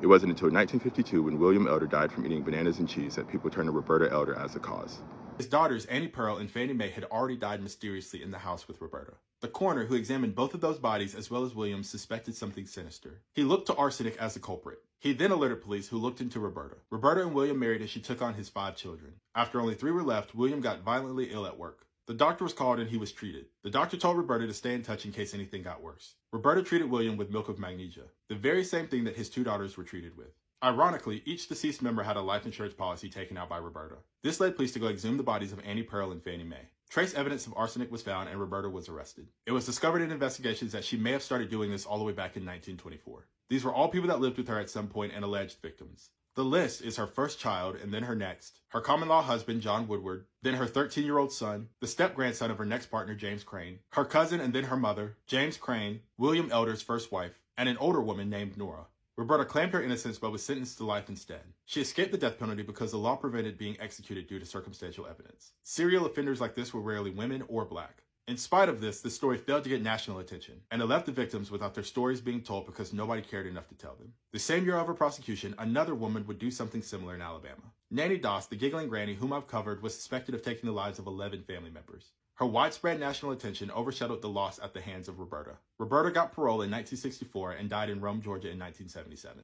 It wasn't until 1952, when William Elder died from eating bananas and cheese, that people turned to Roberta Elder as the cause. His daughters, Annie Pearl and Fannie Mae, had already died mysteriously in the house with Roberta. The coroner, who examined both of those bodies as well as Williams, suspected something sinister. He looked to arsenic as the culprit. He then alerted police, who looked into Roberta. Roberta and William married and she took on his 5 children. After only 3 were left, William got violently ill at work. The doctor was called and he was treated. The doctor told Roberta to stay in touch in case anything got worse. Roberta treated William with milk of magnesia, the very same thing that his 2 daughters were treated with. Ironically, each deceased member had a life insurance policy taken out by Roberta. This led police to go exhume the bodies of Annie Pearl and Fannie Mae. Trace evidence of arsenic was found and Roberta was arrested. It was discovered in investigations that she may have started doing this all the way back in 1924. These were all people that lived with her at some point and alleged victims. The list is her first child and then her next, her common-law husband, John Woodward, then her 13-year-old son, the step-grandson of her next partner, James Crane, her cousin and then her mother, James Crane, William Elder's first wife, and an older woman named Nora. Roberta claimed her innocence but was sentenced to life instead. She escaped the death penalty because the law prevented being executed due to circumstantial evidence. Serial offenders like this were rarely women or black. In spite of this, the story failed to get national attention, and it left the victims without their stories being told because nobody cared enough to tell them. The same year of her prosecution, another woman would do something similar in Alabama. Nanny Doss, the giggling granny whom I've covered, was suspected of taking the lives of 11 family members. Her widespread national attention overshadowed the loss at the hands of Roberta. Roberta got parole in 1964 and died in Rome, Georgia in 1977.